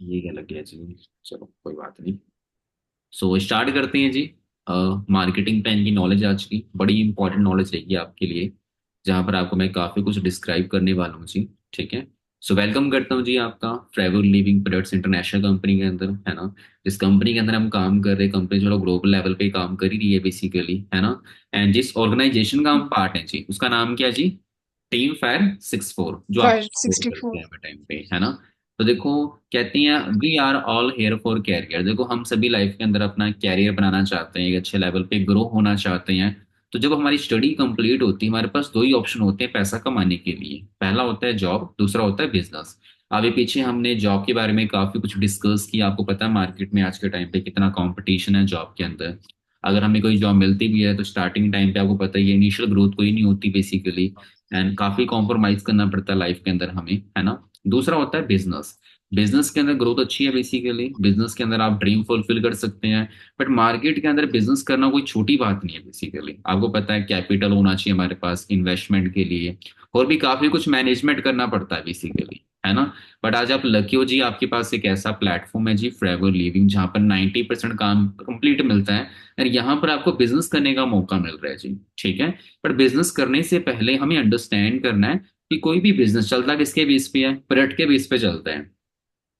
ये क्या लग गया जी। चलो कोई बात नहीं। सो स्टार्ट करते हैं जी। मार्केटिंग प्लान की नॉलेज आज की बड़ी इंपॉर्टेंट नॉलेज रहेगी आपके लिए, जहाँ पर आपको मैं काफ़ी कुछ डिस्क्राइब करने वाला हूँ जी। ठीक है। सो वेलकम करता हूँ जी आपका travel living products international company के अंदर, है ना। जिस कंपनी के अंदर हम काम कर रहे हैं, कंपनी चलो ग्लोबल लेवल पे काम कर ही रही है बेसिकली, है ना। एंड जिस ऑर्गेनाइजेशन का हम पार्ट है जी, उसका नाम क्या है जी? टीम फायर 64, जो आप फाइव support सिक्सटी करते फोर हैं टाइम पे, है ना। तो देखो, कहते हैं we are all here for career. देखो, हम सभी लाइफ के अंदर अपना कैरियर बनाना चाहते हैं, एक अच्छे लेवल पे ग्रो होना चाहते हैं। तो जब हमारी स्टडी कंप्लीट होती है, हमारे पास दो ही ऑप्शन होते हैं पैसा कमाने के लिए। पहला होता है जॉब, दूसरा होता है बिजनेस। अभी पीछे हमने जॉब के बारे में काफी कुछ डिस्कस किया। आपको पता है मार्केट में आज के टाइम पे कितना कंपटीशन है जॉब के अंदर। अगर हमें कोई जॉब मिलती भी है तो स्टार्टिंग टाइम पे आपको पता ही है, इनिशियल ग्रोथ कोई नहीं होती बेसिकली। एंड काफी कॉम्प्रोमाइज करना पड़ता है लाइफ के अंदर हमें, है ना। दूसरा होता है बिजनेस। बिजनेस के अंदर ग्रोथ अच्छी है बेसिकली, बिजनेस के अंदर आप ड्रीम फुलफिल कर सकते हैं। बट मार्केट के अंदर बिजनेस करना कोई छोटी बात नहीं है बेसिकली। आपको पता है कैपिटल होना चाहिए हमारे पास इन्वेस्टमेंट के लिए, और भी काफी कुछ मैनेजमेंट करना पड़ता है बेसिकली, है ना। बट आज आप लकी हो जी, आपके पास एक ऐसा प्लेटफॉर्म है जी, फ्रेवर लिविंग, जहाँ पर 90% काम कंप्लीट मिलता है। और यहाँ पर आपको बिजनेस करने का मौका मिल रहा है जी। ठीक है। पर बिजनेस करने से पहले हमें अंडरस्टैंड करना है कि कोई भी बिजनेस चलता किसके बेस पे है? प्रोडक्ट के बेस पे चलता है।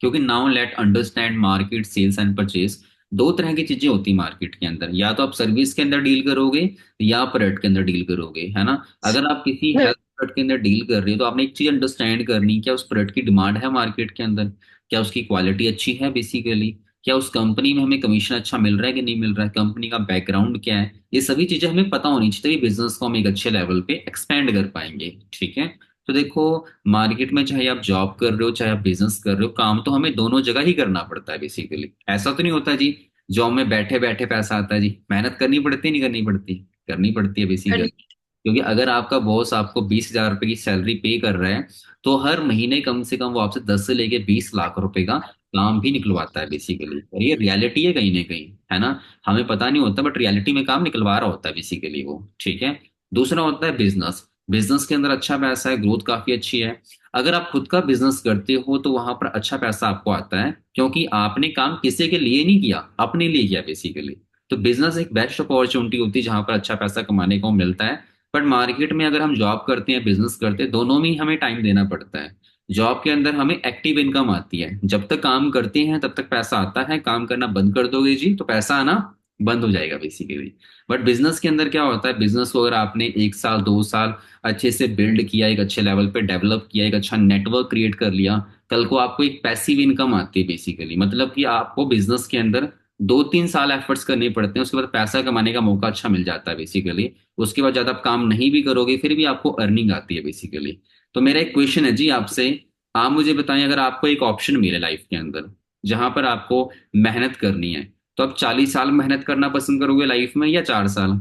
क्योंकि now let understand market sales and purchase. दो तरह की चीजें होती है मार्केट के अंदर, या तो आप सर्विस के अंदर डील करोगे या प्रोडक्ट के अंदर डील करोगे, है ना। अगर आप किसी हेल्थ प्रोडक्ट के अंदर डील कर रहे हो तो आपने एक चीज अंडरस्टैंड करनी, क्या उस प्रोडक्ट की डिमांड है मार्केट के अंदर, क्या उसकी क्वालिटी अच्छी है बेसिकली, क्या उस कंपनी में हमें कमीशन अच्छा मिल रहा है कि नहीं मिल रहा है, कंपनी का बैकग्राउंड क्या है। ये सभी चीजें हमें पता होनी चाहिए, तभी बिजनेस को हम एक अच्छे लेवल पे एक्सपेंड कर पाएंगे। ठीक है। तो देखो, मार्केट में चाहे आप जॉब कर रहे हो चाहे आप बिजनेस कर रहे हो, काम तो हमें दोनों जगह ही करना पड़ता है बेसिकली। ऐसा तो नहीं होता जी जॉब में बैठे बैठे पैसा आता है जी। मेहनत करनी पड़ती है नहीं करनी पड़ती? करनी पड़ती है बेसिकली। क्योंकि अगर आपका बॉस आपको 20,000 रुपए की सैलरी पे कर रहा है, तो हर महीने कम से कम वो आपसे 10 से लेके 20 लाख रुपए का काम भी निकलवाता है बेसिकली। और ये रियलिटी है कहीं ना कहीं, है ना। हमें पता नहीं होता बट रियलिटी में काम निकलवा रहा होता है बेसिकली वो। ठीक है। दूसरा होता है बिजनेस। बिजनेस के अंदर अच्छा पैसा है, ग्रोथ काफी अच्छी है। अगर आप खुद का बिजनेस करते हो तो वहां पर अच्छा पैसा आपको आता है, क्योंकि आपने काम किसी के लिए नहीं किया, अपने लिए किया बेसिकली। तो बिजनेस एक बेस्ट अपॉर्चुनिटी होती है जहां पर अच्छा पैसा कमाने को मिलता है। बट मार्केट में अगर हम जॉब करते हैं बिजनेस करते हैं, दोनों में ही हमें टाइम देना पड़ता है। जॉब के अंदर हमें एक्टिव इनकम आती है, जब तक काम करते हैं तब तक पैसा आता है। काम करना बंद कर दोगे जी तो पैसा आना बंद हो जाएगा बेसिकली। बट बिजनेस के अंदर क्या होता है, बिजनेस को अगर आपने 1 साल 2 साल अच्छे से बिल्ड किया, एक अच्छे लेवल पे डेवलप किया, एक अच्छा नेटवर्क क्रिएट कर लिया, कल को आपको एक पैसिव इनकम आती है बेसिकली। मतलब कि आपको बिजनेस के अंदर 2 3 साल एफर्ट्स करने पड़ते हैं, उसके बाद पैसा कमाने का मौका अच्छा मिल जाता है बेसिकली। उसके बाद ज्यादा आप काम नहीं भी करोगे फिर भी आपको अर्निंग आती है बेसिकली। तो मेरा एक क्वेश्चन है जी आपसे, आप मुझे बताएं, अगर आपको एक ऑप्शन मिले लाइफ के अंदर जहां पर आपको मेहनत करनी है, तो आप 40 साल मेहनत करना पसंद करोगे लाइफ में, या 4 साल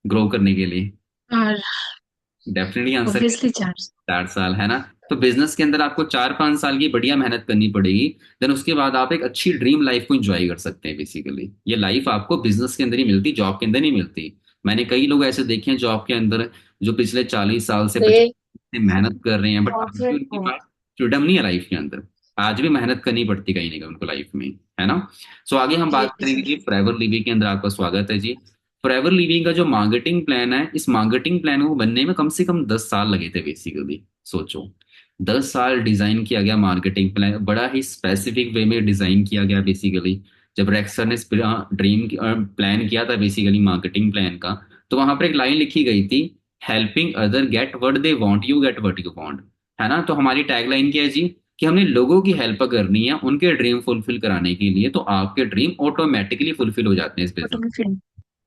ग्रो करने के लिए? और डेफिनेटली आंसर ऑब्वियसली करेंगे चार। 4 साल, है ना। तो बिजनेस के अंदर आपको 4 5 साल की बढ़िया मेहनत करनी पड़ेगी। देन उसके बाद आप एक अच्छी ड्रीम लाइफ को एंजॉय कर सकते हैं बेसिकली। ये लाइफ आपको बिजनेस के अंदर ही मिलती, जॉब के अंदर नहीं मिलती। मैंने कई लोग ऐसे देखे हैं जॉब के अंदर, जो पिछले 40 साल से 50 ये से मेहनत कर रहे हैं, बट आज भी परफेक्ट उनके हो। पास फ्रीडम नहीं है लाइफ के अंदर। आज भी मेहनत करनी पड़ती कहीं ना कहीं उनको लाइफ में, है ना। सो आगे हम जी बात करेंगे जी। जी, फ्रेवर लिविंग के अंदर आपका स्वागत है जी। फॉरएवर लिविंग का जो मार्केटिंग प्लान है, इस मार्केटिंग प्लान को बनने में कम से कम 10 साल लगे थे बेसिकली। सोचो, 10 साल डिजाइन किया गया मार्केटिंग प्लान, बड़ा ही स्पेसिफिक वे में डिजाइन किया गया बेसिकली। जब रेक्स सर ने ड्रीम प्लान किया था बेसिकली मार्केटिंग प्लान का, तो वहां पर एक लाइन लिखी गई थी, helping other get what they want, you get what you want. है ना। तो हमारी टैगलाइन क्या है जी, कि हमने लोगों की हेल्प करनी है उनके ड्रीम फुलफिल कराने के लिए, तो आपके ड्रीम ऑटोमेटिकली फुलफिल हो जाते हैं इस बिजनेस। ऑटोमेटिक।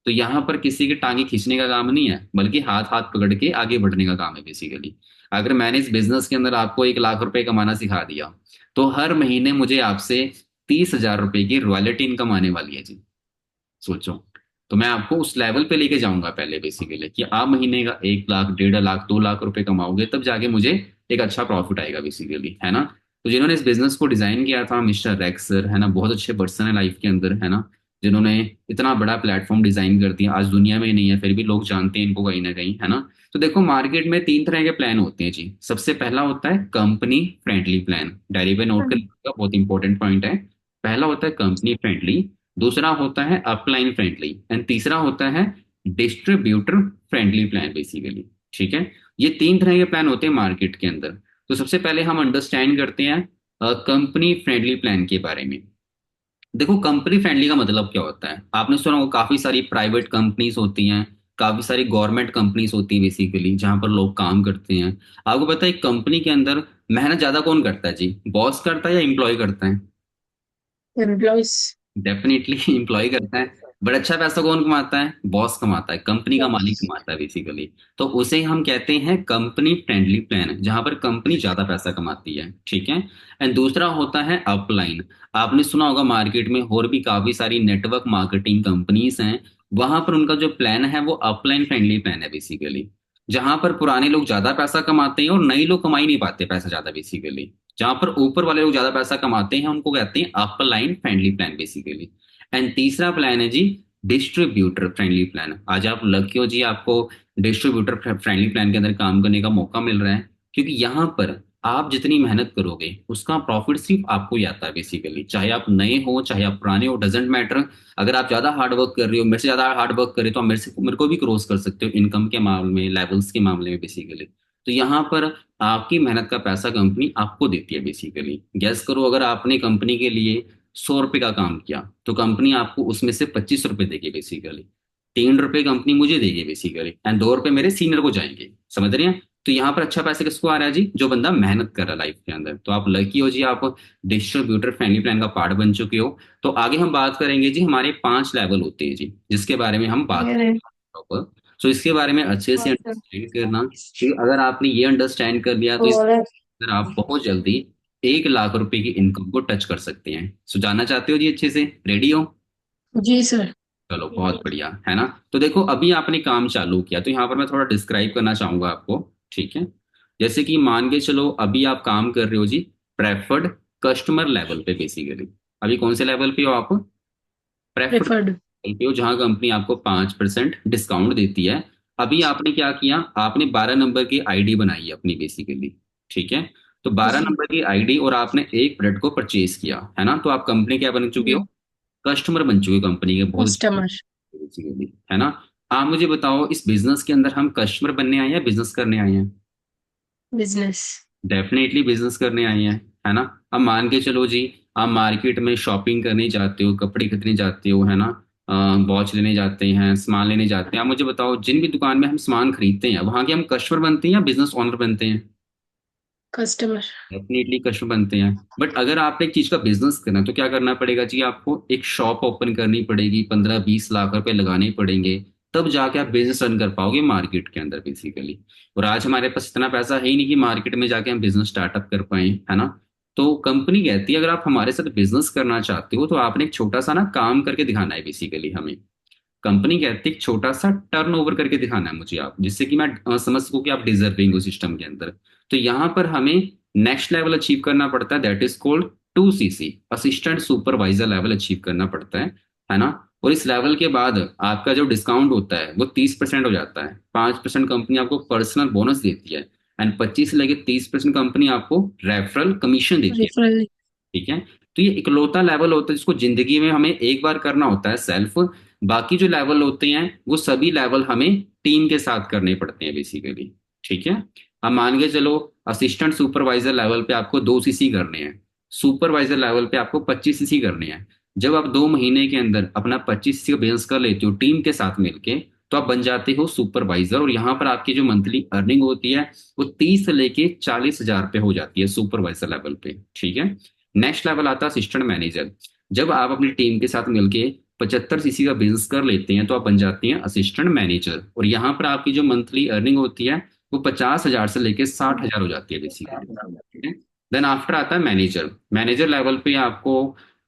तो यहाँ पर किसी की टांगे खींचने का काम नहीं है, बल्कि हाथ हाथ पकड़ के आगे बढ़ने का काम है बेसिकली। अगर मैंने इस बिजनेस के अंदर आपको 1 लाख रुपए कमाना सिखा दिया, तो हर महीने मुझे आपसे 30,000 रुपए की रॉयल्टी इनकम आने वाली है जी। सोचो। तो मैं आपको उस लेवल पे लेके जाऊंगा पहले बेसिकली, कि आप महीने का 1 लाख 1.5 लाख 2 लाख रुपए कमाओगे, तब जाके मुझे एक अच्छा प्रॉफिट आएगा बेसिकली, है ना। तो जिन्होंने इस बिजनेस को डिजाइन किया था मिस्टर रेक्स सर, है ना, बहुत अच्छे पर्सन है लाइफ के अंदर, है ना। जिन्होंने इतना बड़ा प्लेटफॉर्म डिजाइन कर दिया, आज दुनिया में ही नहीं है फिर भी लोग जानते हैं इनको कहीं ना कहीं, है ना। तो देखो मार्केट में तीन तरह के प्लान होते हैं जी। सबसे पहला होता है कंपनी फ्रेंडली प्लान, डायरी पे नोट कर लीजिएगा, बहुत इंपॉर्टेंट पॉइंट है। पहला होता है कंपनी फ्रेंडली, दूसरा होता है अपलाइन फ्रेंडली, एंड तीसरा होता है डिस्ट्रीब्यूटर फ्रेंडली प्लान बेसिकली। ठीक है, ये तीन तरह के प्लान होते हैं मार्केट के अंदर। तो सबसे पहले हम अंडरस्टैंड करते हैं कंपनी फ्रेंडली प्लान के बारे में। देखो कंपनी फ्रेंडली का मतलब क्या होता है, आपने सुना होगा काफी सारी प्राइवेट कंपनीज होती हैं, काफी सारी गवर्नमेंट कंपनीज होती हैं बेसिकली, जहां पर लोग काम करते हैं। आपको पता है कंपनी के अंदर मेहनत ज्यादा कौन करता है जी, बॉस करता है या एम्प्लॉय करता है? एम्प्लॉयज। डेफिनेटली एम्प्लॉय करता है। बट अच्छा पैसा कौन कमाता है? बॉस कमाता है, कंपनी का मालिक कमाता है बेसिकली। तो उसे हम कहते हैं कंपनी फ्रेंडली प्लान, जहां पर कंपनी ज्यादा पैसा कमाती है। ठीक है। एंड दूसरा होता है अपलाइन। आपने सुना होगा मार्केट में और भी काफी सारी नेटवर्क मार्केटिंग कंपनीज हैं, वहां पर उनका जो प्लान है वो अपलाइन फ्रेंडली प्लान है बेसिकली। जहां पर पुराने लोग ज्यादा पैसा कमाते हैं और नए लोग कमा ही नहीं पाते पैसा ज्यादा बेसिकली। जहां पर ऊपर वाले लोग ज्यादा पैसा कमाते हैं उनको कहते हैं अपर line friendly plan basically. And तीसरा प्लान है जी डिस्ट्रीब्यूटर फ्रेंडली प्लान। आज आप लकी हो जी, आपको डिस्ट्रीब्यूटर फ्रेंडली प्लान के अंदर काम करने का मौका मिल रहा है, क्योंकि यहाँ पर आप जितनी मेहनत करोगे उसका प्रॉफिट सिर्फ आपको ही आता है बेसिकली। चाहे आप नए हो चाहे आप पुराने हो, डजेंट मैटर। अगर आप ज्यादा हार्ड वर्क कर रहे हो, मेरे से ज्यादा हार्ड वर्क कर रहे हो, तो आप मेरे को भी क्रॉस कर सकते हो इनकम के मामले में, लेवल्स के मामले में बेसिकली। तो यहाँ पर आपकी मेहनत का पैसा कंपनी आपको देती है बेसिकली। गैस करो, अगर आपने कंपनी के लिए 100 रुपए का काम किया तो कंपनी आपको उसमें से 25 रुपए देगी बेसिकली। 3 रुपए कंपनी मुझे देगी बेसिकली, एंड 2 रुपए मेरे सीनियर को जाएंगे। समझ रहे हैं? तो यहाँ पर अच्छा पैसा किसको आ रहा है जी? जो बंदा मेहनत कर रहा है लाइफ के अंदर। तो आप लकी हो जी, आप डिस्ट्रीब्यूटर फैमिली प्लान का पार्ट बन चुके हो। तो आगे हम बात करेंगे जी, हमारे 5 लेवल होते हैं जी जिसके बारे में हम बात करेंगे। सो इसके बारे में अच्छे से अंडरस्टैंड करना, कि अगर आपने ये अंडरस्टैंड कर लिया तो इस अंदर आप बहुत जल्दी 1 लाख रुपए की इनकम को टच कर सकते हैं। सो जानना चाहते हो जी, अच्छे से रेडी हो? जी सर। चलो बहुत बढ़िया, है ना। तो देखो अभी आपने काम चालू किया, तो यहाँ पर मैं थोड़ा डिस्क्राइब करना चाहूंगा आपको। ठीक है। जैसे कि मान के चलो अभी आप काम कर रहे हो जी प्रेफर्ड कस्टमर लेवल पे बेसिकली। अभी कौन से लेवल पे हो आप? Preferred preferred. पे हो, जहां कंपनी आपको 5% डिस्काउंट देती है। अभी आपने क्या किया, आपने 12 नंबर की आईडी बनाई है अपनी बेसिकली। ठीक है। तो 12 नंबर की आईडी और आपने एक प्रोडक्ट को परचेज किया है ना, तो आप कंपनी क्या बन चुके हो? जी। कस्टमर बन चुके हो कंपनी के, बहुत अच्छी कस्टमर। बेसिकली, है ना। आप मुझे बताओ, इस बिजनेस के अंदर हम कस्टमर बनने आए हैं या बिजनेस करने आए हैं? बिजनेस। डेफिनेटली बिजनेस करने आए हैं, है ना। अब मान के चलो जी, आप मार्केट में शॉपिंग करने जाते हो, कपड़े खरीदने जाते हो, है ना, वॉच लेने जाते हैं, सामान लेने जाते हैं। आप मुझे बताओ, जिन भी दुकान में हम सामान खरीदते हैं वहां के हम कस्टमर बनते हैं या बिजनेस ओनर बनते हैं? कस्टमर। डेफिनेटली कस्टमर बनते हैं। बट अगर आप एक चीज का बिजनेस करना है तो क्या करना पड़ेगा जी, आपको एक शॉप ओपन करनी पड़ेगी, 15-20 लाख रुपए लगाने पड़ेंगे, तब जाके आप बिजनेस रन कर पाओगे मार्केट के अंदर बेसिकली। और आज हमारे पास इतना पैसा है ही नहीं कि मार्केट में जाके हम बिजनेस स्टार्टअप कर पाए, है ना। तो कंपनी कहती है अगर आप हमारे साथ बिजनेस करना चाहते हो तो आपने एक छोटा सा ना काम करके दिखाना है बेसिकली हमें। कंपनी कहती है एक छोटा सा टर्न ओवर करके दिखाना है मुझे आप, जिससे कि मैं समझ सकूं कि आप डिजर्विंग हो सिस्टम के अंदर। तो यहाँ पर हमें नेक्स्ट लेवल अचीव करना पड़ता है, that is called 2CC, assistant supervisor level achieve करना पड़ता है ना। और इस लेवल के बाद आपका जो डिस्काउंट होता है वो 30% हो जाता है। 5% कंपनी आपको पर्सनल बोनस देती है, एंड 25 से लेके 30% कंपनी आपको रेफरल कमीशन देती है। रेफरल। ठीक है। तो ये इकलौता लेवल होता है जिसको जिंदगी में हमें एक बार करना होता है सेल्फ। बाकी जो लेवल होते हैं वो सभी लेवल हमें टीम के साथ करने पड़ते हैं बेसिकली। ठीक है। अब मान के चलो असिस्टेंट सुपरवाइजर लेवल पे आपको 2CC करने हैं, सुपरवाइजर लेवल पे आपको 25CC करने हैं। जब आप 2 महीने के अंदर अपना 25CC का बिजनेस कर लेते हो टीम के साथ मिलके, तो आप बन जाते हो सुपरवाइजर। और यहाँ पर आपकी जो मंथली अर्निंग होती है वो 30 से लेके 40 हजार पे हो जाती है सुपरवाइजर लेवल पे। ठीक है। नेक्स्ट लेवल आता है असिस्टेंट मैनेजर। जब आप अपनी टीम के साथ मिलके 75CC का बिजनेस कर लेते हैं तो आप बन जाते हैं असिस्टेंट मैनेजर। और यहाँ पर आपकी जो मंथली अर्निंग होती है वो 50 हजार से लेके 60 हजार हो जाती है बेसिकली। ठीक है। देन आफ्टर आता है मैनेजर। मैनेजर लेवल पे आपको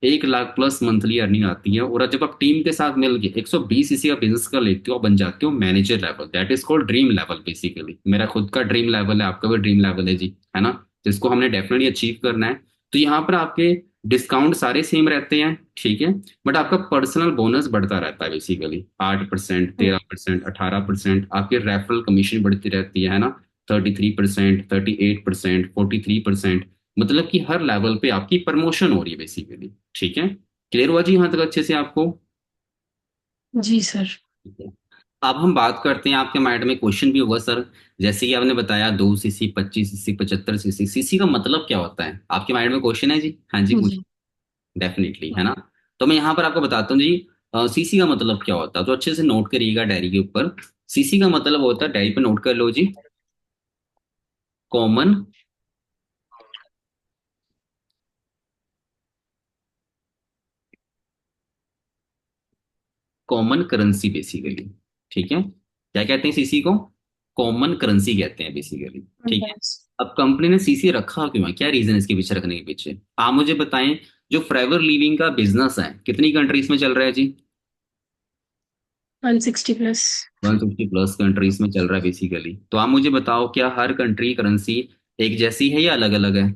1 लाख प्लस मंथली अर्निंग आती है। और जब आप टीम के साथ मिलके 120CC का बिजनेस कर लेते हो, आप बन जाते हो manager level, that is called dream level basically. मेरा खुद का ड्रीम लेवल है, आपका भी ड्रीम लेवल है जी, है ना, जिसको हमने डेफिनेटली अचीव करना है। तो यहाँ पर आपके डिस्काउंट सारे सेम रहते हैं, ठीक है। बट आपका पर्सनल बोनस बढ़ता रहता है बेसिकली, 8%, 13%, 18%। आपकी रेफरल कमीशन बढ़ती रहती है ना, 33%, 38%, 43%। मतलब कि हर लेवल पे आपकी प्रमोशन हो रही है बेसिकली, ठीक है। क्लियर हुआ जी यहाँ तक अच्छे से आपको? जी सर। ठीक है। अब हम बात करते हैं, आपके माइंड में क्वेश्चन भी होगा सर, जैसे कि आपने बताया 2 सीसी, 25 सीसी, 75 सीसी, सीसी का मतलब क्या होता है? आपके माइंड में क्वेश्चन है जी? हाँ जी, पूछ। जी। डेफिनेटली, है ना। तो मैं यहाँ पर आपको बताता हूँ जी, सीसी का मतलब क्या होता है, तो अच्छे से नोट करिएगा डायरी के ऊपर। सीसी का मतलब होता है, डायरी पे नोट कर लो जी, कॉमन कॉमन करेंसी बेसिकली, ठीक है। क्या कहते हैं सीसी को? कॉमन करेंसी कहते हैं बेसिकली, ठीक है। बस अब कंपनी ने सीसी रखा क्यों है, क्या रीजन है इसके पीछे रखने के पीछे, आप मुझे बताएं। जो फॉरएवर लिविंग का बिजनेस है, कितनी कंट्रीज में चल रहा है जी? 160+। 150 प्लस कंट्रीज में चल रहा है बेसिकली। तो आप मुझे बताओ, क्या हर कंट्री करेंसी एक जैसी है या अलग अलग है?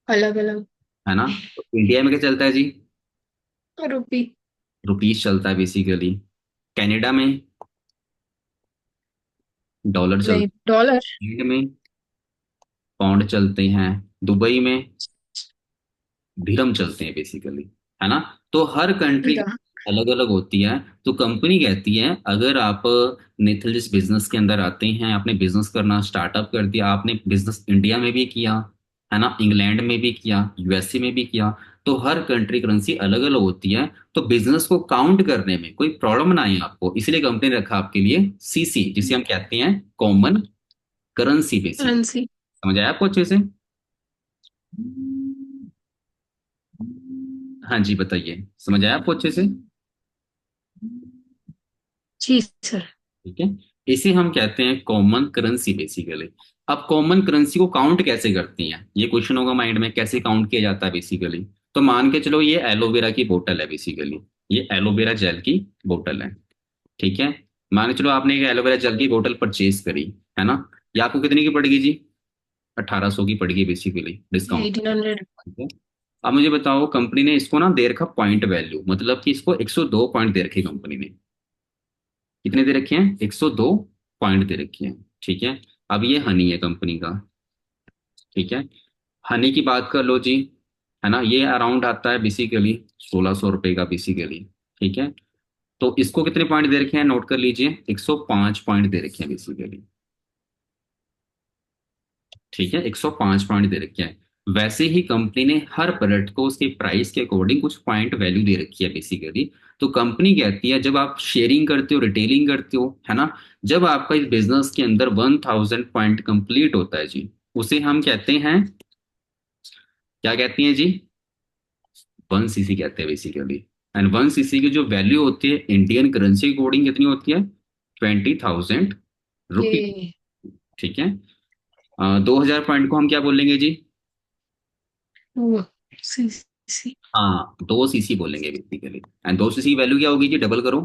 अलग अलग। है ना। तो इंडिया में क्या चलता है जी? रुपी। रुपीस चलता है बेसिकली। कनाडा में डॉलर नहीं, चलता डॉलर। है, इंग्लैंड में पाउंड चलते हैं, दुबई में दिरहम चलते हैं बेसिकली, है ना। तो हर कंट्री इरा। अलग अलग होती है। तो कंपनी कहती है, अगर आप नेथल जिस बिजनेस के अंदर आते हैं, आपने बिजनेस करना स्टार्टअप कर दिया, आपने बिजनेस इंडिया में भी किया, है ना, इंग्लैंड में भी किया, यूएसए में भी किया, तो हर कंट्री करेंसी अलग अलग होती है। तो बिजनेस को काउंट करने में कोई प्रॉब्लम ना आए आपको, इसलिए कंपनी ने रखा आपके लिए सीसी, जिसे हम कहते हैं कॉमन करेंसी बेसिक। करेंसी। समझ आया आपको अच्छे से? हाँ जी, बताइए, समझ आया आपको अच्छे से? जी सर। ठीक है। इसे हम कहते हैं कॉमन करेंसी बेसिकली। अब कॉमन करेंसी को काउंट कैसे करती हैं, ये क्वेश्चन होगा माइंड में, कैसे काउंट किया जाता है बेसिकली। तो मान के चलो, ये एलोवेरा की बोतल है बेसिकली, ये एलोवेरा जेल की बोतल है, ठीक है। मान के चलो आपने एक एलोवेरा जेल की बोतल परचेज करी, है ना। ये आपको कितने की पड़ेगी जी? 1800 की पड़ेगी बेसिकली, डिस्काउंट। 1800। ठीक है। अब मुझे बताओ, कंपनी ने इसको ना दे रखा पॉइंट वैल्यू, मतलब कि इसको 102 पॉइंट दे रखे कंपनी ने। कितने दे रखे हैं? 102 पॉइंट दे रखे हैं, ठीक है। अब ये हनी है कंपनी का, ठीक है। हनी की बात कर लो जी, है ना, ये अराउंड आता है बेसिकली 1600 रुपये का बेसिकली, ठीक है। तो इसको कितने पॉइंट दे रखे हैं, नोट कर लीजिए, 105 पॉइंट दे रखे हैं बेसिकली, ठीक है। 105 पॉइंट दे रखे हैं। वैसे ही कंपनी ने हर प्रोडक्ट को उसके प्राइस के अकॉर्डिंग कुछ पॉइंट वैल्यू दे रखी है बेसिकली। तो कंपनी कहती है, जब आप शेयरिंग करते हो, रिटेलिंग करते हो, है ना, जब आपका इस बिजनेस के अंदर 1000 पॉइंट कंप्लीट होता है जी, उसे हम कहते हैं, क्या कहती हैं जी? 1 सीसी कहते हैं बेसिकली। एंड 1 सीसी की जो वैल्यू होती है इंडियन करेंसी के अकॉर्डिंग कितनी होती है? 20,000 रुपीज, ये ठीक है। 2000 पॉइंट को हम क्या बोलेंगे जी? वो सी सी हाँ, 2 सीसी बोलेंगे बेसिकली। एंड 2 सीसी की वैल्यू क्या होगी जी, डबल करो,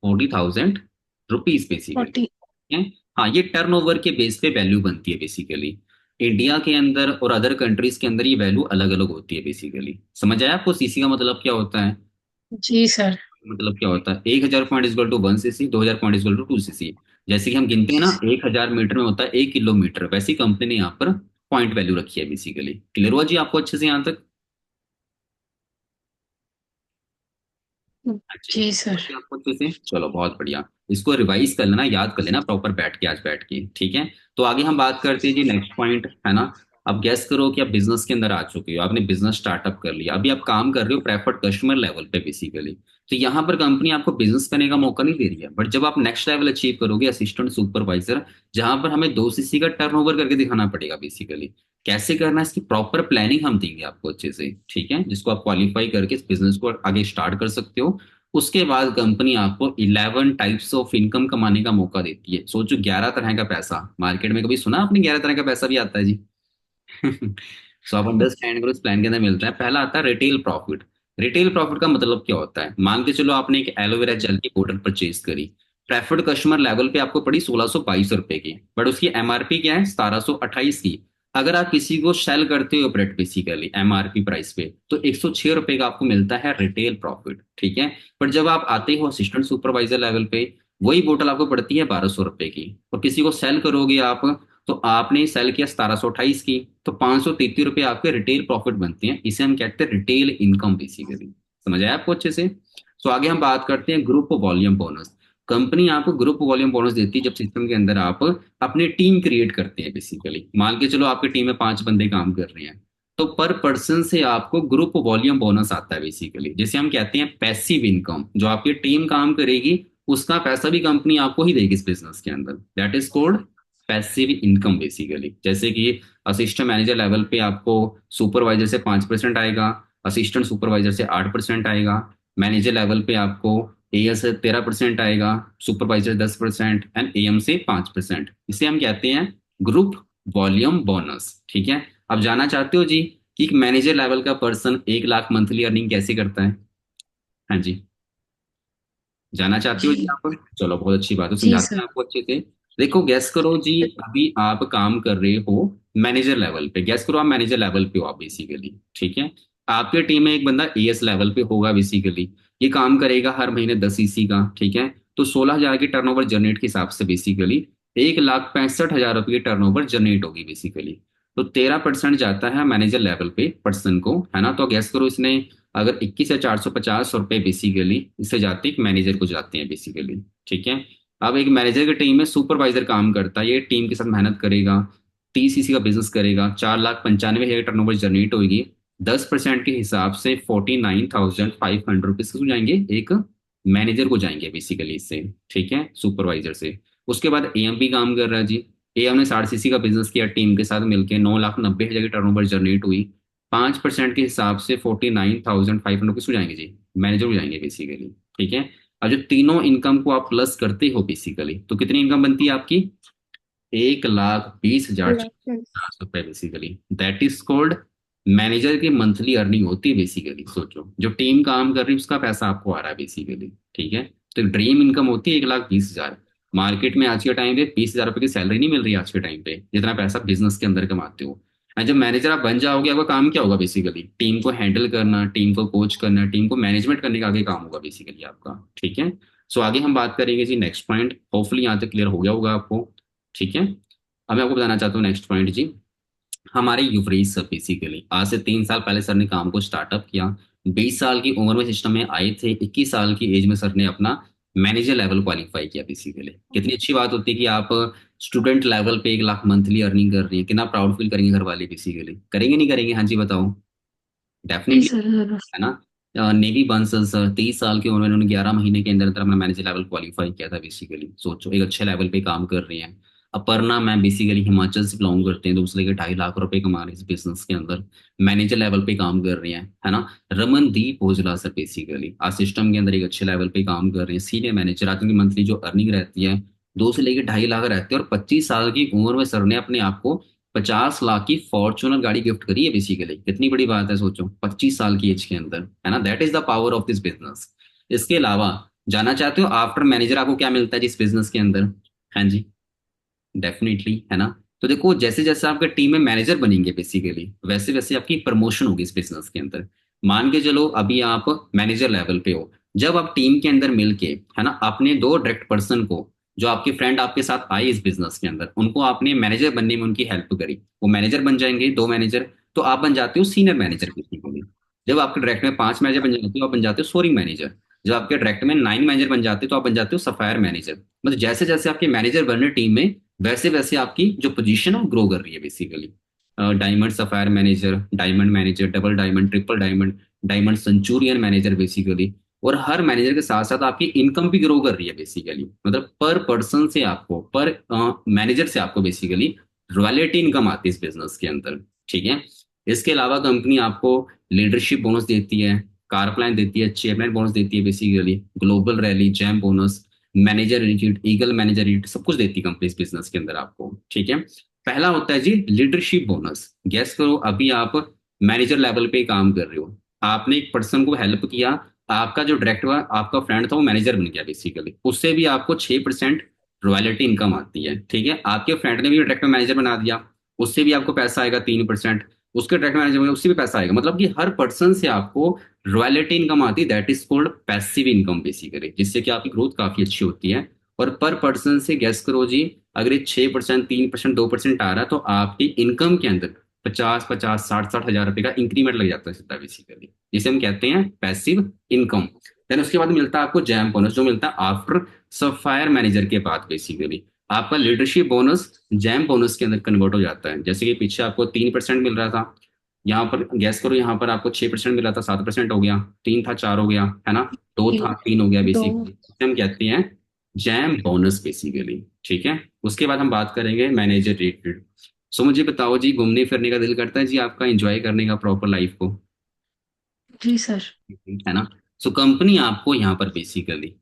40,000 रुपीज बेसिकली, 40। है। हाँ, ये टर्नओवर के बेस पे वैल्यू बनती है बेसिकली। इंडिया के अंदर और अदर कंट्रीज के अंदर ये वैल्यू अलग अलग होती है बेसिकली। समझ आया आपको सीसी का मतलब क्या होता है? जी सर। मतलब क्या होता है, 1000 point equal to 1 CC, 2000 point equal to 2 CC. जैसे कि हम गिनते हैं ना, 1000 मीटर में होता है 1 किलोमीटर, वैसे ही कंपनी ने यहाँ पर पॉइंट वैल्यू रखी है बेसिकली। क्लियर हुआ जी आपको अच्छे से यहाँ तक? अच्छी जी सर। बाकी आपको अच्छे से, चलो बहुत बढ़िया। इसको रिवाइज कर लेना, याद कर लेना प्रॉपर बैठ के, आज बैठ के, ठीक है। तो आगे हम बात करते हैं जी नेक्स्ट पॉइंट, है ना। अब गैस करो कि आप बिजनेस के अंदर आ चुके हो, आपने बिजनेस स्टार्टअप कर लिया, अभी आप काम कर रहे हो प्रेफर्ड कस्टमर लेवल पे बेसिकली। तो यहाँ पर कंपनी आपको बिजनेस करने का मौका नहीं दे रही है, बट जब आप नेक्स्ट लेवल अचीव करोगे, असिस्टेंट सुपरवाइजर, जहां पर हमें 2 सीसी का टर्नओवर करके दिखाना पड़ेगा बेसिकली। कैसे करना है, इसकी प्रॉपर प्लानिंग हम देंगे आपको अच्छे से, ठीक है, जिसको आप क्वालिफाई करके इस बिजनेस को आगे स्टार्ट कर सकते हो। उसके बाद कंपनी आपको 11 टाइप्स ऑफ इनकम कमाने का मौका देती है। सोचो, 11 तरह का पैसा, मार्केट में कभी सुना आपने 11 तरह का पैसा भी आता है जी? सो आप अंडरस्टैंड करो, इस प्लान के अंदर मिलता है। पहला आता है रिटेल प्रॉफिट। रिटेल प्रॉफिट का मतलब क्या होता है, मान के चलो आपने एक एलोवेरा जेल की बोतल परचेज करी, प्रेफर्ड कस्टमर लेवल पे आपको पड़ी 1622 रुपए की, बट उसकी एमआरपी क्या है, 1728 की। अगर आप किसी को सेल करते हो प्रोडक्ट बेसिकली एमआरपी प्राइस पे, तो 106 रुपए का आपको मिलता है रिटेल प्रॉफिट, ठीक है। पर जब आप आते हो असिस्टेंट सुपरवाइजर लेवल पे, वही बोतल आपको पड़ती है 1200 रुपए की। और किसी को सेल करोगे आप, तो आपने सेल किया 1728 की, तो 533 रुपए आपके रिटेल प्रॉफिट बनते हैं। इसे हम कहते हैं रिटेल इनकम बेसिकली। समझ आया आपको अच्छे से? सो आगे हम बात करते हैं ग्रुप वॉल्यूम बोनस। कंपनी आपको ग्रुप वॉल्यूम बोनस देती है जब सिस्टम के अंदर आप अपनी टीम क्रिएट करते हैं बेसिकली। मान के चलो आपकी टीम में 5 बंदे काम कर रहे हैं, तो पर पर्सन से आपको ग्रुप वॉल्यूम बोनस आता है बेसिकली, जिसे हम कहते हैं पैसिव इनकम। जो आपकी टीम काम करेगी, उसका पैसा भी कंपनी आपको ही देगी इस बिजनेस के अंदर। That is called passive income basically. जैसे कि असिस्टेंट मैनेजर लेवल पे आपको सुपरवाइजर से 5% आएगा, असिस्टेंट सुपरवाइजर से 8% आएगा, मैनेजर लेवल पे आपको एएस से 13% आएगा, सुपरवाइजर 10% एंड एएम से 5%। इसे हम कहते हैं ग्रुप वॉल्यूम बोनस, ठीक है। अब जानना चाहते हो जी कि एक मैनेजर लेवल का पर्सन 1 लाख मंथली अर्निंग कैसे करता है? हाँ जी, जानना चाहते हो जी जी। आप? चलो बहुत अच्छी बात है, जी समझाते हैं सर। आपको अच्छे से। देखो गैस करो जी, अभी आप काम कर रहे हो मैनेजर लेवल पे। गैस करो आप मैनेजर लेवल पे हो आप बेसिकली, ठीक है। आपके टीम में एक बंदा एएस लेवल पे होगा बेसिकली। ये काम करेगा हर महीने 10 ईसी का, ठीक है। तो 16,000 की टर्नओवर जनरेट के हिसाब से बेसिकली 1,65,000 रुपये की टर्नओवर जनरेट होगी बेसिकली। तो 13% जाता है मैनेजर लेवल पे पर्सन को, है ना। तो गैस करो इसने अगर 21,450 रुपए बेसिकली इससे जाते एक मैनेजर को जाते हैं बेसिकली, ठीक है। अब एक मैनेजर की टीम में सुपरवाइजर काम करता है, ये टीम के साथ मेहनत करेगा, 30 ईसी का बिजनेस करेगा, 4,95,000 टर्नओवर जनरेट होगी। 10% के हिसाब से 49,500 रुपीज हो जाएंगे एक मैनेजर को जाएंगे बेसिकली इससे, ठीक है, सुपरवाइजर से। उसके बाद एएम भी काम कर रहा है जी। एएम ने 60 सीसी का बिजनेस किया टीम के साथ मिलकर, 9,90,000 की टर्नओवर जनरेट हुई। 5% के हिसाब से 49,500 रुपीज हो जाएंगे जी, मैनेजर हो जाएंगे बेसिकली, ठीक है। अब जो तीनों इनकम को आप प्लस करते हो बेसिकली, तो कितनी इनकम बनती है आपकी? 1,20,450 रुपए basically. That is called manager की मंथली अर्निंग होती है बेसिकली। सोचो जो टीम काम कर रही है उसका पैसा आपको आ रहा है बेसिकली, ठीक है। तो ड्रीम इनकम होती है 1,20,000। मार्केट में आज के टाइम पे 20,000 रुपए की सैलरी नहीं मिल रही आज के टाइम पे, जितना पैसा बिजनेस के अंदर कमाते हो। और जब मैनेजर आप बन जाओगे, आपका काम क्या होगा बेसिकली? टीम को हैंडल करना, टीम को कोच करना, टीम को मैनेजमेंट करने का आगे काम होगा बेसिकली आपका, ठीक है। सो आगे हम बात करेंगे जी नेक्स्ट पॉइंट। होपफुली यहाँ तक क्लियर हो गया होगा आपको, ठीक है। अब मैं आपको बताना चाहता हूँ नेक्स्ट पॉइंट जी। हमारे युवराज सर बेसिकली आज से 3 साल पहले सर ने काम को स्टार्टअप किया। 20 साल की उम्र में सिस्टम में आए थे, 21 साल की एज में सर ने अपना मैनेजर लेवल क्वालिफाई किया बेसिकली। कितनी अच्छी बात होती है कि आप स्टूडेंट लेवल पे 1 लाख मंथली अर्निंग कर रही है। कितना प्राउड फील करेंगे घर वाले बेसिकली, करेंगे नहीं करेंगे? हाँ जी बताओ। जी डेफिनेटली, सर जरूर। है ना। नेवी बंसल सर 23 साल की उम्र में उन्होंने 11 महीने के अंदर अंदर अपना मैनेजर लेवल क्वालिफाई किया था बेसिकली। सोचो एक अच्छे लेवल पे काम कर रही हैं। अपर्णा मैम बेसिकली हिमाचल से बिलोंग करते हैं, तो उसने के 2.5 लाख रुपए कमा रहे हैं इस बिजनेस के अंदर, मैनेजर लेवल पे काम कर रही हैं, है ना। रमनदीप ओजला सर बेसिकली आज सिस्टम के अंदर एक अच्छे लेवल पे काम कर रहे हैं, सीनियर मैनेजर। आज उनकी मंथली जो अर्निंग रहती है 2 से लेकर 2.5 लाख रहती है। और 25 साल की उम्र में सर ने अपने आप को 50 लाख की फॉर्चूनर गाड़ी गिफ्ट करी है बेसिकली। कितनी बड़ी बात है सोचो, 25 साल की एज के अंदर, है ना। That is the power of this business. इसके अलावा जानना चाहते हो आफ्टर मैनेजर आपको क्या मिलता है जिस बिजनेस के अंदर? हाँ जी, डेफिनेटली, है ना। तो देखो जैसे जैसे आपके टीम में मैनेजर बनेंगे बेसिकली, वैसे वैसे आपकी प्रमोशन होगी इस बिजनेस के अंदर। मान के चलो अभी आप मैनेजर लेवल पे हो, जब आप टीम के अंदर मिलके, है ना, अपने 2 डायरेक्ट पर्सन को, जो आपके फ्रेंड आपके साथ आए इस बिजनेस के अंदर, उनको आपने मैनेजर बनने में उनकी हेल्प करी, वो मैनेजर बन जाएंगे 2 मैनेजर। तो आप बन जाते हो सीनियर मैनेजर बेसिकली। जब आपके डायरेक्ट में 5 मैनेजर बन जाते हो, आप बन जाते हो सोरिंग मैनेजर। जब आपके डायरेक्ट में 9 मैनेजर बन जाते हो, तो आप बन जाते हो सफायर मैनेजर। मतलब जैसे जैसे आपके मैनेजर बन रहे टीम में, वैसे वैसे आपकी जो पोजीशन है वो ग्रो कर रही है basically. Diamond sapphire manager, diamond manager, double diamond, triple diamond, diamond Centurion manager basically. और हर मैनेजर के साथ साथ आपकी इनकम भी ग्रो कर रही है बेसिकली। मतलब पर पर्सन से आपको, पर मैनेजर से आपको बेसिकली रॉयल्टी इनकम आती है इस बिजनेस के अंदर, ठीक है। इसके अलावा कंपनी आपको लीडरशिप बोनस देती है, कार प्लान देती है, चेयरमैन बोनस देती है basically, global rally, jam bonus, manager retreat, eagle manager retreat, सब कुछ देती है कंपनी इस बिजनेस के अंदर आपको, ठीक है। पहला होता है जी लीडरशिप बोनस। गैस करो अभी आप मैनेजर लेवल पे काम कर रहे हो, आपने एक पर्सन को हेल्प किया, आपका जो डायरेक्टर आपका फ्रेंड था वो मैनेजर बन गया बेसिकली, उससे भी आपको 6% रॉयल्टी इनकम आती है, ठीक है। आपके फ्रेंड ने भी डायरेक्टर मैनेजर बना दिया, उससे भी आपको पैसा आएगा 3%। उसके डायरेक्ट मैनेजर में उससे भी पैसा आएगा। मतलब कि हर पर्सन से आपको रॉयल्टी इनकम आती है, that is called passive income basically, जिससे कि आपकी ग्रोथ काफी अच्छी होती है। और पर पर्सन से गेस करो जी, अगर ये 6%, 3%, 2% आ रहा है, तो आपकी इनकम के अंदर 50-50, 60-60 हजार रुपए का इंक्रीमेंट लग जाता है सीधा बेसिकली, जिसे हम कहते हैं पैसिव इनकम। देन उसके बाद मिलता है आपको जैम बोनस, जो मिलता है आफ्टर सफायर मैनेजर के बाद बेसिकली। आपका लीडरशिप बोनस जैम बोनस के अंदर कन्वर्ट हो जाता है। जैसे कि पीछे आपको 3% मिल रहा था, यहाँ पर गैस करो, यहाँ पर आपको 6% मिल रहा था, 7% हो गया, 3 था 4 हो गया, है ना, 2 जी। था 3 हो गया दो। बेसिकली। हम कहते हैं जैम बोनस बेसिकली। ठीक है। उसके बाद हम बात करेंगे मैनेजर रेटेड। सो मुझे बताओ जी, घूमने फिरने का दिल करता है जी आपका, एंजॉय करने का प्रॉपर लाइफ को, जी सर। है ना। सो कंपनी आपको यहाँ पर बेसिकली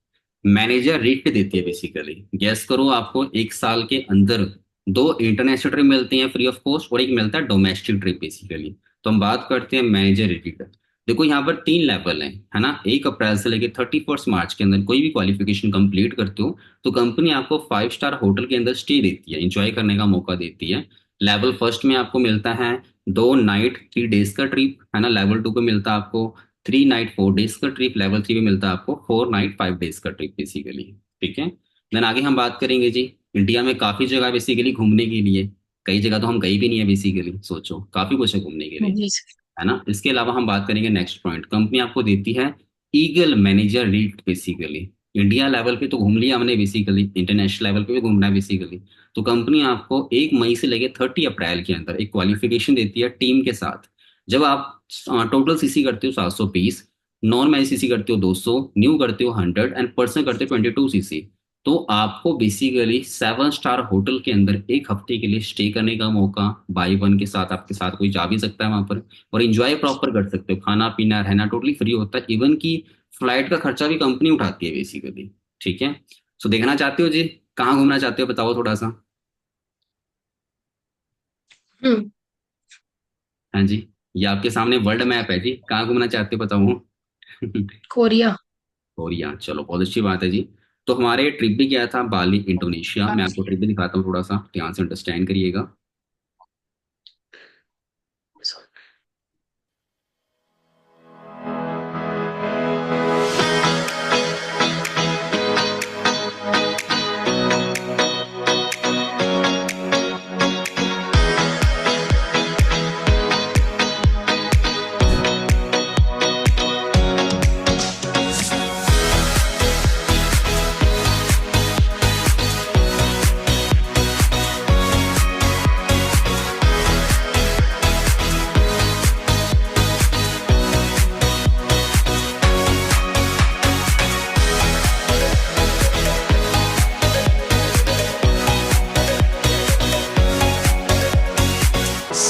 मैनेजर रेट देती है बेसिकली। गैस करो, आपको 1 साल के अंदर 2 इंटरनेशनल ट्रिप मिलती हैं फ्री ऑफ कॉस्ट, और एक मिलता है डोमेस्टिक ट्रिप बेसिकली। तो हम बात करते हैं मैनेजर रेट। देखो यहाँ पर 3 लेवल हैं, है ना। 1 अप्रैल से लेकर 31 मार्च के अंदर कोई भी क्वालिफिकेशन कंप्लीट करते हो तो कंपनी आपको 5 स्टार होटल के अंदर स्टे देती है, एंजॉय करने का मौका देती है। लेवल फर्स्ट में आपको मिलता है 2 नाइट 3 डेज का ट्रिप, है ना। लेवल टू पे मिलता है आपको 3 नाइट 4 डेज का ट्रिप। लेवल थ्री में मिलता है आपको 4 नाइट 5 डेज का ट्रिप बेसिकली। ठीक है। देन आगे हम बात करेंगे जी, इंडिया में काफी जगह बेसिकली घूमने के लिए। कई जगह तो हम गए भी नहीं है बेसिकली, सोचो काफी कुछ है घूमने के लिए, जी सर। है ना। इसके अलावा हम बात करेंगे नेक्स्ट पॉइंट, कंपनी आपको देती है eagle manager rate basically. India level पे तो घूम लिया हमने बेसिकली, इंटरनेशनल लेवल पे भी घूमना है बेसिकली। तो कंपनी आपको 1 मई से लेकर 30 अप्रैल के अंदर एक क्वालिफिकेशन देती है टीम के साथ। जब आप टोटल सीसी करते हो 720, नॉन सीसी करते हो 200, न्यू करते हो 100 एंड पर्सनल करते हो 22 सीसी, तो आपको बेसिकली 7 स्टार होटल के अंदर 1 हफ्ते के लिए स्टे करने का मौका, बाई वन के साथ आपके साथ कोई जा भी सकता है वहां पर, और इंजॉय प्रॉपर कर सकते हो। खाना पीना रहना टोटली फ्री होता है, इवन की फ्लाइट का खर्चा भी कंपनी उठाती है बेसिकली। ठीक है। सो देखना चाहते हो जी, कहाँ घूमना चाहते हो बताओ थोड़ा सा। हम्म। हाँ जी, ये आपके सामने वर्ल्ड मैप है जी, कहाँ घूमना चाहते हो बताओ। कोरिया। कोरिया, चलो बहुत अच्छी बात है जी। तो हमारे ट्रिप भी गया था बाली इंडोनेशिया। मैं आपको ट्रिप भी दिखाता हूँ, थोड़ा सा ध्यान से अंडरस्टैंड करिएगा।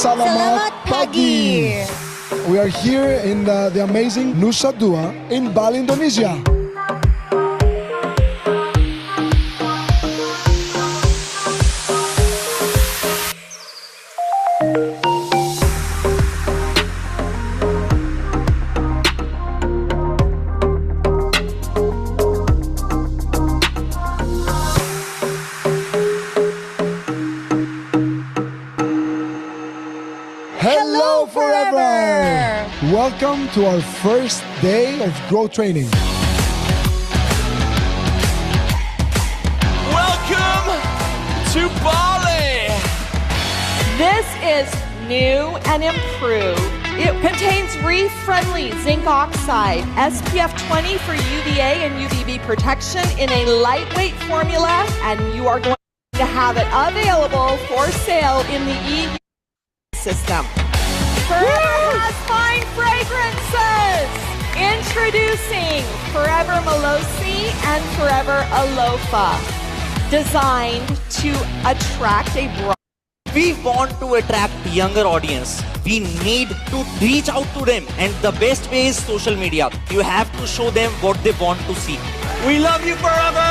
Salamat pagi. We are here in the amazing Nusa Dua in Bali, Indonesia. Hello forever! Welcome to our first day of growth training. Welcome to Bali! This is new and improved. It contains reef-friendly zinc oxide, SPF 20 for UVA and UVB protection in a lightweight formula, and you are going to have it available for sale in the EU system. Forever has fine fragrances. Introducing Forever Melosi and Forever Alofa, designed to attract a broad. We want to attract younger audience. We need to reach out to them, and the best way is social media. You have to show them what they want to see. We love you forever!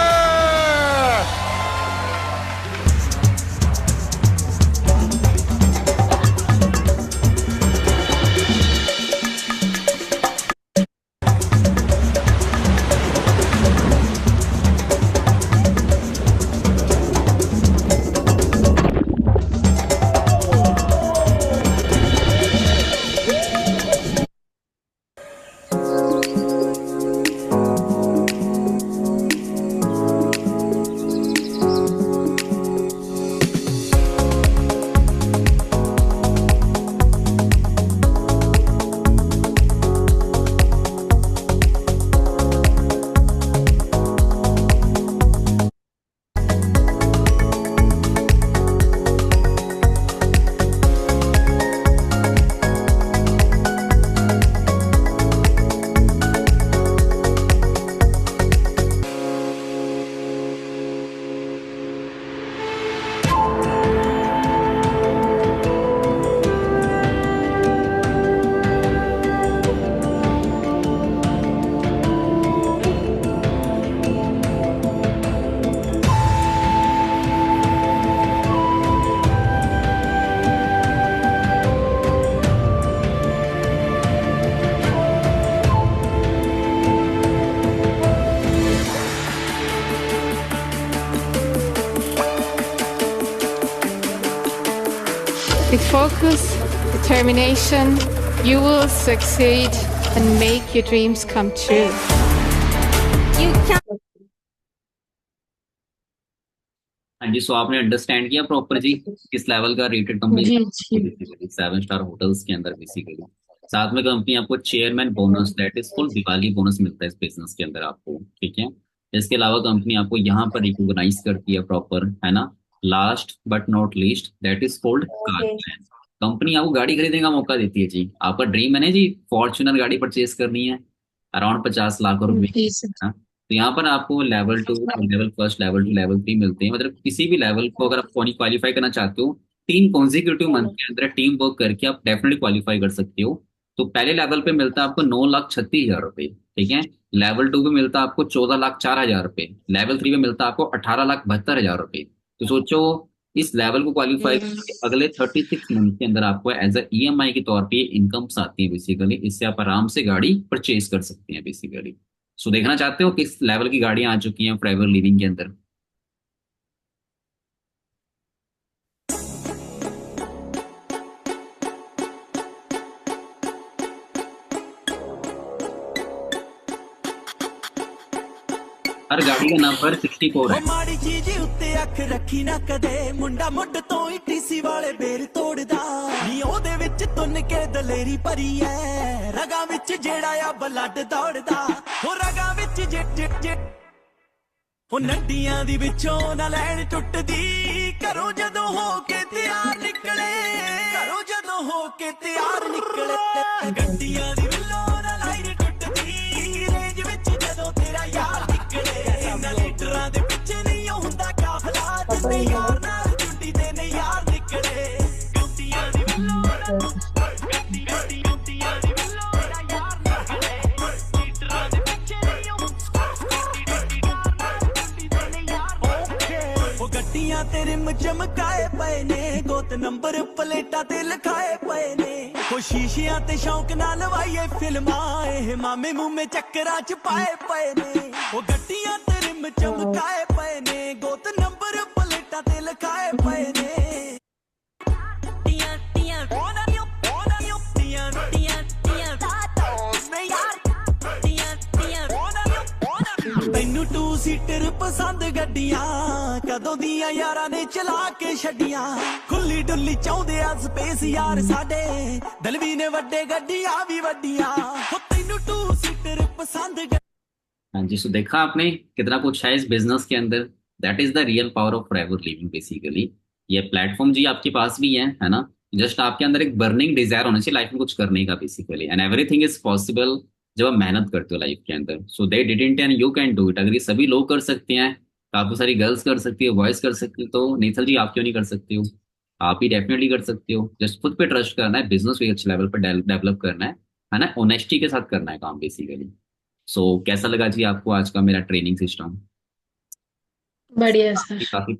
focus, determination, you will succeed and make your dreams come true. You can हाँ जी, सो आपने understand किया proper जी किस level का rated जी जी company 7 star hotels के अंदर basically. साथ में company आपको chairman bonus that is full Diwali bonus मिलता है इस बिजनेस के अंदर आपको, ठीक है। इसके अलावा कंपनी आपको यहाँ पर रिकॉग्नाइज करती है प्रॉपर, है ना। Last but not least that is called car plan. Company आपको गाड़ी खरीदने का मौका देती है जी। आपका ड्रीम है ना जी फॉर्च्यूनर गाड़ी परचेज करनी है अराउंड 50 लाख रुपए, जी सर। हाँ। तो यहाँ पर आपको level 2, level first, level 2, level 3 मिलते हैं। मतलब किसी भी लेवल को अगर आप क्वालिफाई करना चाहते हो 3 कॉन्जिक्यूटिव मंथ के अंदर टीम वर्क करके आप डेफिनेटली क्वालिफाई कर सकते हो। तो पहले लेवल पे मिलता है आपको 9,36,000 रुपए, ठीक है। लेवल 2 पे मिलता है आपको 14,04,000 रुपए। लेवल 3 पे मिलता है आपको 18,72,000 रुपए। तो सोचो इस लेवल को क्वालिफाई करके अगले 36 मंथ के अंदर आपको एज अ EMI के तौर पे इनकम्स आती है बेसिकली। इससे आप आराम से गाड़ी परचेज कर सकते हैं बेसिकली। सो देखना चाहते हो किस लेवल की गाड़ियां आ चुकी हैं फॉरएवर लिविंग के अंदर। हर गाड़ी का नंबर 64 है। ਮਾੜੀ ਚੀਜ਼ ਉੱਤੇ ਅੱਖ ਰੱਖੀ ਨਾ ਕਦੇ ਮੁੰਡਾ ਮੁੱਢ ਤੋਂ ਹੀ ਟੀਸੀ ਵਾਲੇ ਬੇਰ ਤੋੜਦਾ ਨੀ ਉਹਦੇ ਵਿੱਚ ਤੁੰਨ ਕੇ ਦਲੇਰੀ ਭਰੀ ਐ ਰਗਾਂ ਵਿੱਚ ਜਿਹੜਾ ਆ ਬਲੱਡ ਦੌੜਦਾ ਉਹ ਰਗਾਂ ਵਿੱਚ ਜਿੱਟ ਉਹ ਨੱਡੀਆਂ ਦੀ ਵਿੱਚੋਂ ਨਾ ਲੈਣ ਟੁੱਟਦੀ ਘਰੋਂ ਜਦੋਂ ਹੋ ਕੇ ਤਿਆਰ ਨਿਕਲੇ ਘਰੋਂ ਜਦੋਂ ਹੋ ਕੇ ਤਿਆਰ ਨਿਕਲੇ ਗੱਡੀਆਂ ਦੀ ਵਿੱਚੋਂ ਨਾ ਲਾਈਨ ਟੁੱਟਦੀ ਰੇਂਜ ਵਿੱਚ ਜਦੋਂ ਤੇਰਾ ਯਾਰ ਲੀਡਰਾਂ ਦੇ ਪਿੱਛੇ ਨਹੀਂ ਹੁੰਦਾ ਕਾਫਲਾ ਜਿੰਨੇ ਯਾਰ ਨਾਲ ਜੁੱਟੀ ਦੇ ਨੇ ਯਾਰ ਨਿਕਲੇ ਗੁੱਟੀਆਂ ਦੀ ਵੱਲੋਂ ਗੱਡੀਆਂ ਦੀ ਵੱਲੋਂ ਦਾ ਯਾਰ ਨਿਕਲੇ ਲੀਡਰਾਂ ਦੇ ਪਿੱਛੇ ਨਹੀਂ ਹੁੰਦਾ ਜੁੱਟੀ ਦੇ ਨੇ ਯਾਰ ਉਹ ਗੱਡੀਆਂ ਤੇ ਰਿਮ ਚਮਕਾਏ ਪਏ ਨੇ ਗੋਤ ਨੰਬਰ ਪਲੇਟਾਂ ਤੇ ਲਿਖਾਏ ਪਏ ਨੇ ਉਹ ਸ਼ੀਸ਼ਿਆਂ ਤੇ ਸ਼ੌਂਕ ਨਾਲ ਲਵਾਈਏ ਫਿਲਮਾਂ ਇਹ ਮਾਮੇ ਮੂਮੇ ਚੱਕਰਾਂ ਚ ਪਾਏ ਪਏ ਨੇ ਉਹ ਗੱਡੀਆਂ ਚਮਕਾਏ ਪਏ ਨੇ ਗੋਤ ਨੰਬਰ ਪਲੇਟਾਂ ਤੇ ਲਿਖਾਏ ਪਏ ਨੇ ਟੀਆਂ ਟੀਆਂ ਤੈਨੂੰ 2 ਸੀਟਰ ਪਸੰਦ ਗੱਡੀਆਂ ਕਦੋਂ ਦੀਆਂ ਯਾਰਾਂ ਨੇ ਚਲਾ ਕੇ ਛੱਡੀਆਂ ਖੁੱਲੀ ਡੁੱਲੀ ਚਾਹੁੰਦੇ ਆ ਸਪੇਸ ਯਾਰ ਸਾਡੇ ਦਲਵੀ ਨੇ ਵੱਡੇ ਗੱਡੀਆਂ ਵੀ ਵੱਡੀਆਂ ਤੈਨੂੰ 2 ਸੀਟਰ पसंद। हाँ जी, सो देखा आपने कितना कुछ है इस बिजनेस के अंदर। That is the real power of forever living basically. ये प्लेटफॉर्म जी आपके पास भी है ना। जस्ट आपके अंदर एक बर्निंग डिजायर होना चाहिए लाइफ में कुछ करने का basically, and everything is possible जब आप मेहनत करते हो लाइफ के अंदर। So they didn't and you can do it. अगर ये सभी लोग कर सकते हैं, काफी सारी गर्ल्स कर सकती है, बॉयज कर सकते हो, तो नेथल जी आप क्यों नहीं कर सकते हो? आप ही डेफिनेटली कर सकते हो। जस्ट खुद पे ट्रस्ट करना है, बिजनेस को अच्छे लेवल पर डेवलप करना है ना, ऑनेस्टी के साथ करना है काम बेसिकली। सो कैसा लगा जी आपको आज का मेरा ट्रेनिंग सिस्टम? बढ़िया सर। काफी